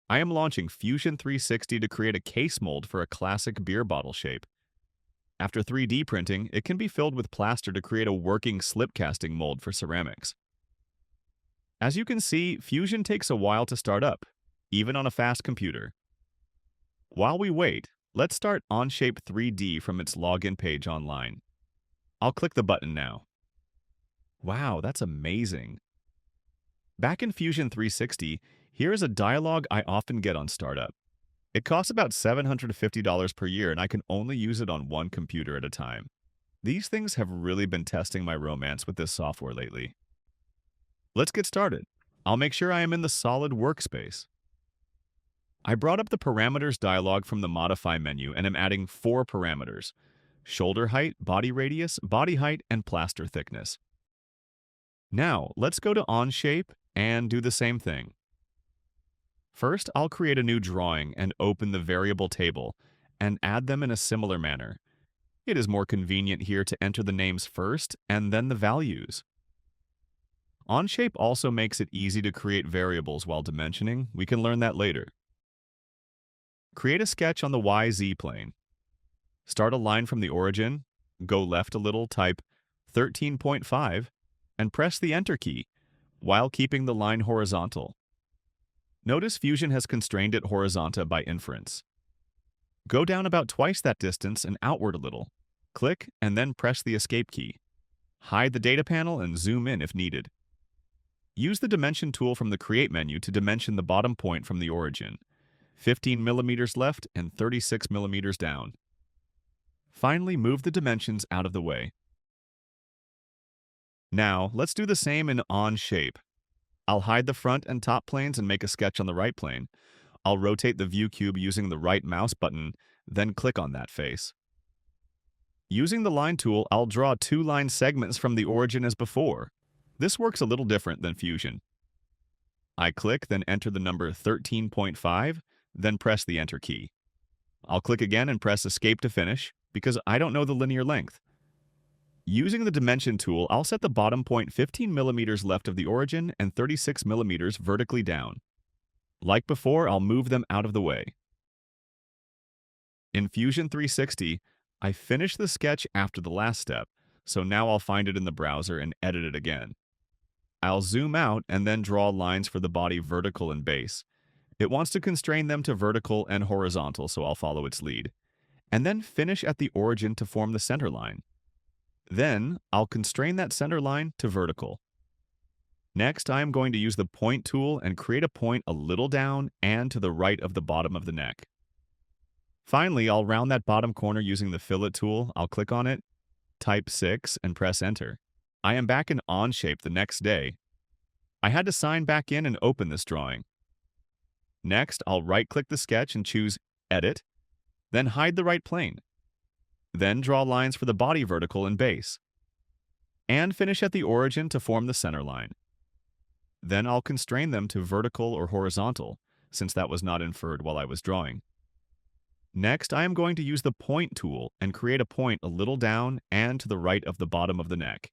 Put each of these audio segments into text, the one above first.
I am launching Fusion 360 to create a case mold for a classic beer bottle shape. After 3D printing, it can be filled with plaster to create a working slip casting mold for ceramics. As you can see, Fusion takes a while to start up, even on a fast computer. While we wait, let's start OnShape 3D from its login page online. I'll click the button now. Wow, that's amazing. Back in Fusion 360, here is a dialog I often get on startup. It costs about $750 per year and I can only use it on one computer at a time. These things have really been testing my romance with this software lately. Let's get started. I'll make sure I am in the solid workspace. I brought up the parameters dialog from the modify menu and am adding 4 parameters: shoulder height, body radius, body height, and plaster thickness. Now, let's go to OnShape and do the same thing. First, I'll create a new drawing and open the variable table and add them in a similar manner. It is more convenient here to enter the names first and then the values. OnShape also makes it easy to create variables while dimensioning. We can learn that later. Create a sketch on the YZ plane. Start a line from the origin, go left a little, type 13.5, and press the Enter key while keeping the line horizontal. Notice Fusion has constrained it horizontal by inference. Go down about twice that distance and outward a little. Click and then press the Escape key. Hide the data panel and zoom in if needed. Use the Dimension tool from the Create menu to dimension the bottom point from the origin, 15 millimeters left and 36 millimeters down. Finally, move the dimensions out of the way. Now, let's do the same in OnShape. I'll hide the front and top planes and make a sketch on the right plane. I'll rotate the view cube using the right mouse button, then click on that face. Using the line tool, I'll draw 2 line segments from the origin as before. This works a little different than Fusion. I click, then enter the number 13.5, then press the Enter key. I'll click again and press Escape to finish, because I don't know the linear length. Using the Dimension tool, I'll set the bottom point 15 millimeters left of the origin and 36 millimeters vertically down. Like before, I'll move them out of the way. In Fusion 360, I finished the sketch after the last step, so now I'll find it in the browser and edit it again. I'll zoom out and then draw lines for the body vertical and base. It wants to constrain them to vertical and horizontal, so I'll follow its lead. And then finish at the origin to form the center line. Then, I'll constrain that center line to vertical. Next, I am going to use the Point tool and create a point a little down and to the right of the bottom of the neck. Finally, I'll round that bottom corner using the Fillet tool. I'll click on it, type 6, and press Enter. I am back in OnShape the next day. I had to sign back in and open this drawing. Next, I'll right-click the sketch and choose Edit, then hide the right plane. Then draw lines for the body vertical and base. And finish at the origin to form the center line. Then I'll constrain them to vertical or horizontal, since that was not inferred while I was drawing. Next, I am going to use the Point tool and create a point a little down and to the right of the bottom of the neck.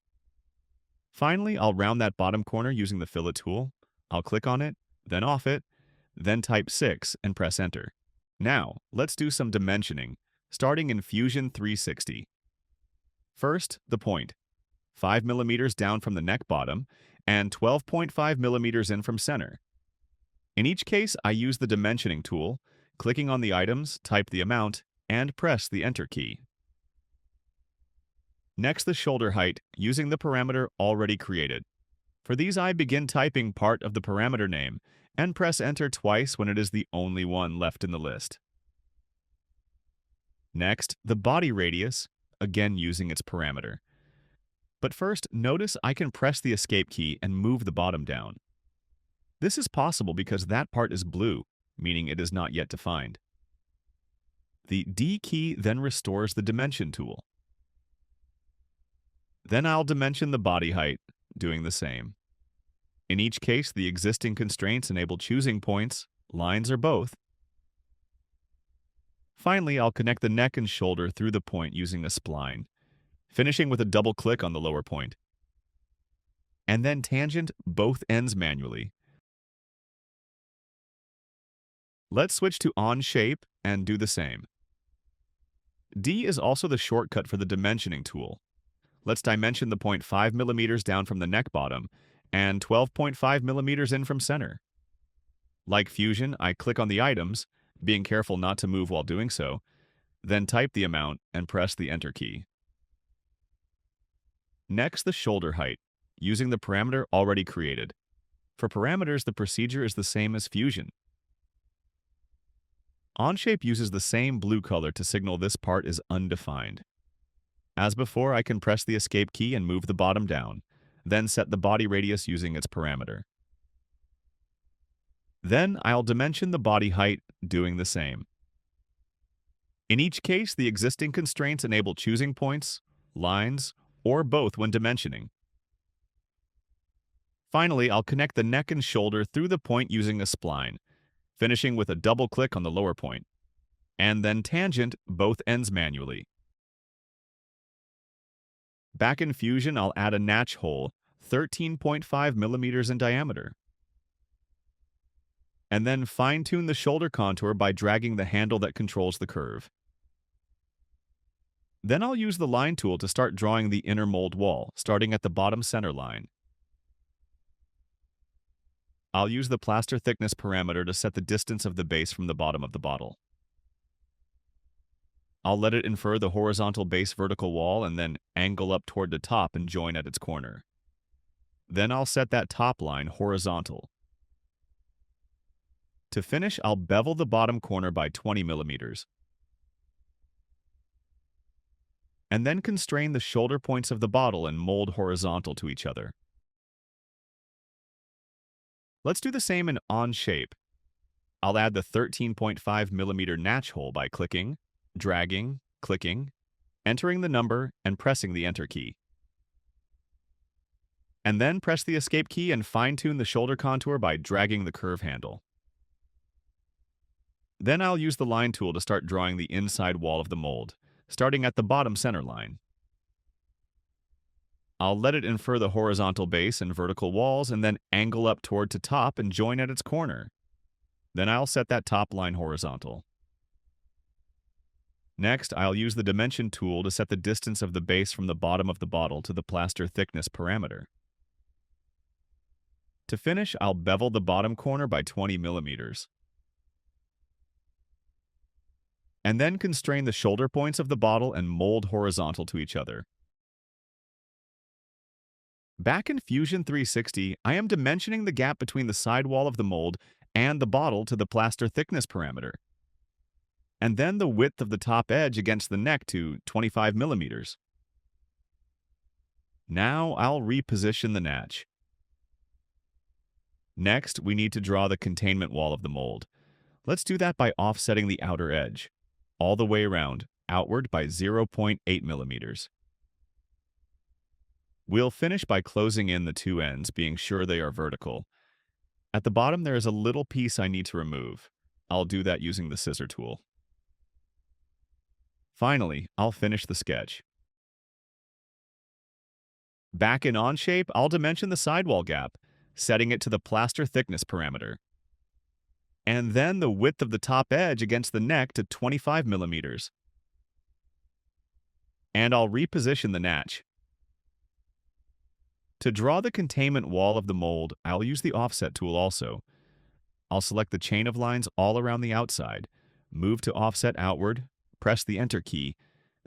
Finally, I'll round that bottom corner using the Fillet tool. I'll click on it, then off it, then type 6 and press Enter. Now, let's do some dimensioning, starting in Fusion 360. First, the point, 5 millimeters down from the neck bottom and 12.5 millimeters in from center. In each case, I use the dimensioning tool, clicking on the items, type the amount, and press the Enter key. Next, the shoulder height, using the parameter already created. For these, I begin typing part of the parameter name and press Enter twice when it is the only one left in the list. Next, the body radius, again using its parameter. But first, notice I can press the Escape key and move the bottom down. This is possible because that part is blue, meaning it is not yet defined. The D key then restores the Dimension tool. Then I'll dimension the body height, doing the same. In each case, the existing constraints enable choosing points, lines or both. Finally, I'll connect the neck and shoulder through the point using a spline, finishing with a double click on the lower point. And then tangent both ends manually, Let's switch to OnShape and do the same. D is also the shortcut for the dimensioning tool. Let's dimension the point 5 millimeters down from the neck bottom and 12.5 millimeters in from center. Like Fusion, I click on the items, being careful not to move while doing so, then type the amount and press the Enter key. Next, the shoulder height, using the parameter already created. For parameters, the procedure is the same as Fusion. OnShape uses the same blue color to signal this part is undefined. As before, I can press the Escape key and move the bottom down, then set the body radius using its parameter. Then I'll dimension the body height, doing the same. In each case, the existing constraints enable choosing points, lines, or both when dimensioning. Finally, I'll connect the neck and shoulder through the point using a spline, finishing with a double click on the lower point, and then tangent both ends manually. Back in Fusion, I'll add a natch hole, 13.5 millimeters in diameter, and then fine-tune the shoulder contour by dragging the handle that controls the curve. Then I'll use the line tool to start drawing the inner mold wall, starting at the bottom center line. I'll use the plaster thickness parameter to set the distance of the base from the bottom of the bottle. I'll let it infer the horizontal base vertical wall and then angle up toward the top and join at its corner. Then I'll set that top line horizontal. To finish, I'll bevel the bottom corner by 20 millimeters. And then constrain the shoulder points of the bottle and mold horizontal to each other. Let's do the same in OnShape. I'll add the 13.5 millimeter natch hole by clicking, dragging, clicking, entering the number, and pressing the Enter key. And then press the Escape key and fine-tune the shoulder contour by dragging the curve handle. Then I'll use the line tool to start drawing the inside wall of the mold, starting at the bottom center line. I'll let it infer the horizontal base and vertical walls and then angle up toward the top and join at its corner. Then I'll set that top line horizontal. Next, I'll use the dimension tool to set the distance of the base from the bottom of the bottle to the plaster thickness parameter. To finish, I'll bevel the bottom corner by 20 millimeters. And then constrain the shoulder points of the bottle and mold horizontal to each other. Back in Fusion 360, I am dimensioning the gap between the sidewall of the mold and the bottle to the plaster thickness parameter, and then the width of the top edge against the neck to 25 millimeters. Now I'll reposition the natch. Next, we need to draw the containment wall of the mold. Let's do that by offsetting the outer edge, all the way around, outward by 0.8 millimeters. We'll finish by closing in the two ends, being sure they are vertical. At the bottom, there is a little piece I need to remove. I'll do that using the scissor tool. Finally, I'll finish the sketch. Back in OnShape, I'll dimension the sidewall gap, setting it to the plaster thickness parameter, and then the width of the top edge against the neck to 25 millimeters. And I'll reposition the natch. To draw the containment wall of the mold, I'll use the offset tool also. I'll select the chain of lines all around the outside, move to offset outward, press the Enter key,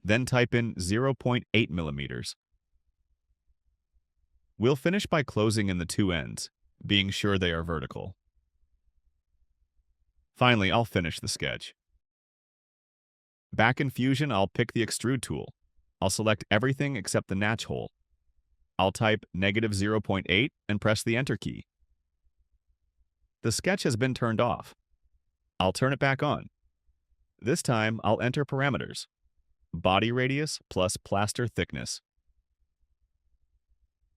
then type in 0.8 millimeters. We'll finish by closing in the two ends, being sure they are vertical. Finally, I'll finish the sketch. Back in Fusion, I'll pick the Extrude tool. I'll select everything except the natch hole. I'll type -0.8 and press the Enter key. The sketch has been turned off. I'll turn it back on. This time, I'll enter parameters: body radius plus plaster thickness.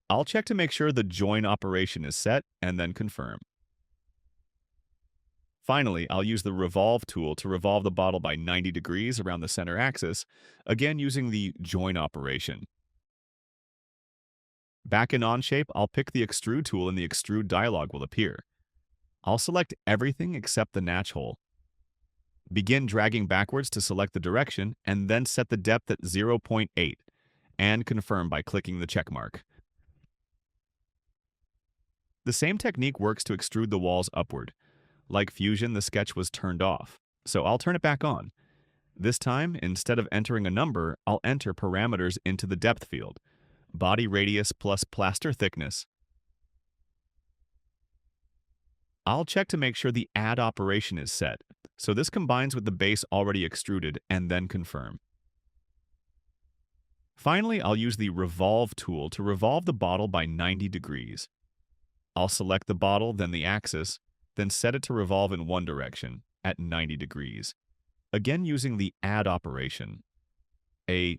I'll check to make sure the join operation is set and then confirm. Finally, I'll use the revolve tool to revolve the bottle by 90 degrees around the center axis, again using the join operation. Back in OnShape, I'll pick the Extrude tool and the Extrude dialog will appear. I'll select everything except the natch hole. Begin dragging backwards to select the direction, and then set the depth at 0.8, and confirm by clicking the check mark. The same technique works to extrude the walls upward. Like Fusion, the sketch was turned off, so I'll turn it back on. This time, instead of entering a number, I'll enter parameters into the depth field. Body radius plus plaster thickness. I'll check to make sure the add operation is set, so this combines with the base already extruded, and then confirm. Finally, I'll use the revolve tool to revolve the bottle by 90 degrees. I'll select the bottle, then the axis, then set it to revolve in one direction, at 90 degrees. Again using the add operation.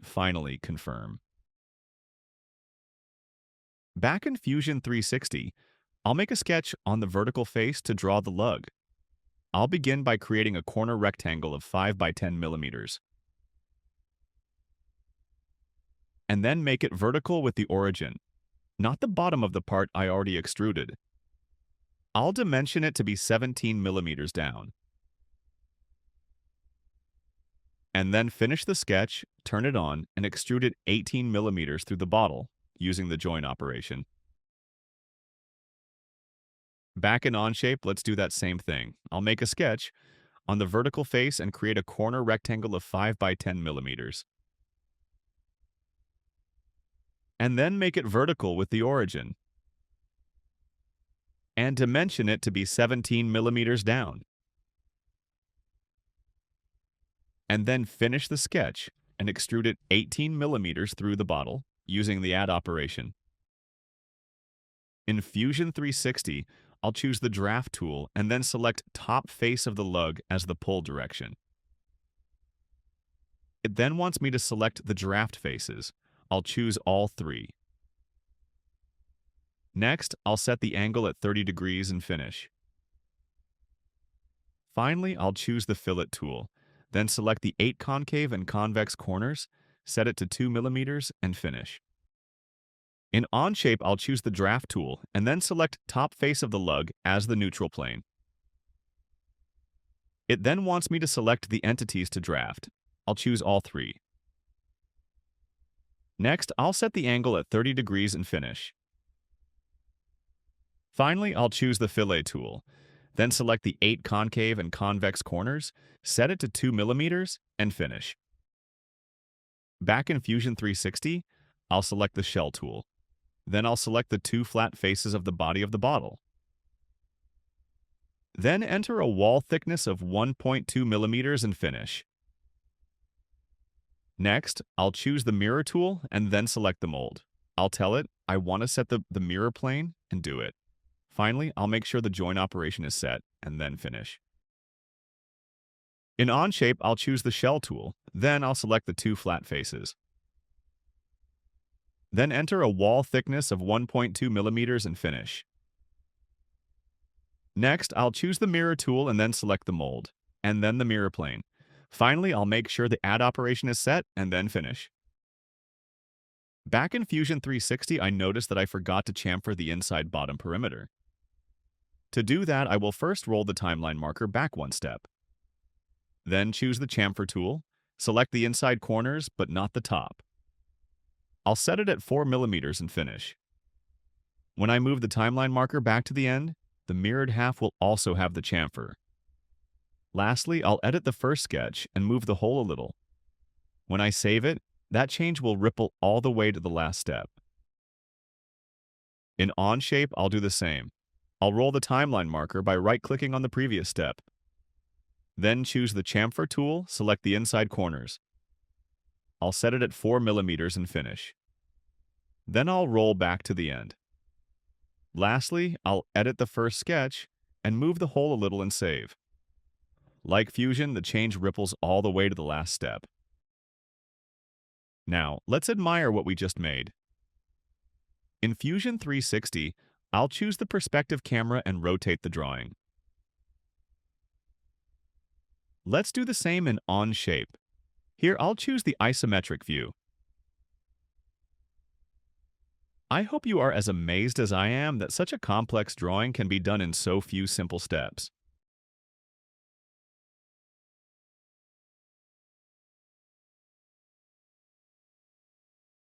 Finally confirm. Back in Fusion 360, I'll make a sketch on the vertical face to draw the lug. I'll begin by creating a corner rectangle of 5 by 10 millimeters. And then make it vertical with the origin, not the bottom of the part I already extruded. I'll dimension it to be 17 millimeters down. And then finish the sketch, turn it on, and extrude it 18 millimeters through the bottle using the join operation. Back in OnShape, let's do that same thing. I'll make a sketch on the vertical face and create a corner rectangle of 5 by 10 millimeters. And then make it vertical with the origin. And dimension it to be 17 millimeters down. And then finish the sketch and extrude it 18 millimeters through the bottle using the add operation. In Fusion 360, I'll choose the draft tool and then select top face of the lug as the pull direction. It then wants me to select the draft faces. I'll choose all three. Next, I'll set the angle at 30 degrees and finish. Finally, I'll choose the fillet tool, then select the 8 concave and convex corners, set it to 2 millimeters, and finish. In OnShape, I'll choose the draft tool and then select top face of the lug as the neutral plane. It then wants me to select the entities to draft. I'll choose all three. Next, I'll set the angle at 30 degrees and finish. Finally, I'll choose the fillet tool, then select the 8 concave and convex corners, set it to 2 millimeters, and finish. Back in Fusion 360, I'll select the shell tool. Then I'll select the 2 flat faces of the body of the bottle. Then enter a wall thickness of 1.2 millimeters and finish. Next, I'll choose the mirror tool and then select the mold. I'll tell it I want to set the mirror plane and do it. Finally, I'll make sure the join operation is set and then finish. In OnShape, I'll choose the shell tool. Then I'll select the 2 flat faces. Then enter a wall thickness of 1.2 millimeters and finish. Next, I'll choose the mirror tool and then select the mold, and then the mirror plane. Finally, I'll make sure the add operation is set and then finish. Back in Fusion 360, I noticed that I forgot to chamfer the inside bottom perimeter. To do that, I will first roll the timeline marker back one step. Then choose the chamfer tool, select the inside corners but not the top. I'll set it at 4 millimeters and finish. When I move the timeline marker back to the end, the mirrored half will also have the chamfer. Lastly, I'll edit the first sketch and move the hole a little. When I save it, that change will ripple all the way to the last step. In OnShape, I'll do the same. I'll roll the timeline marker by right-clicking on the previous step. Then choose the chamfer tool, select the inside corners. I'll set it at 4 millimeters and finish. Then I'll roll back to the end. Lastly, I'll edit the first sketch and move the hole a little and save. Like Fusion, the change ripples all the way to the last step. Now, let's admire what we just made. In Fusion 360, I'll choose the perspective camera and rotate the drawing. Let's do the same in OnShape. Here, I'll choose the isometric view. I hope you are as amazed as I am that such a complex drawing can be done in so few simple steps.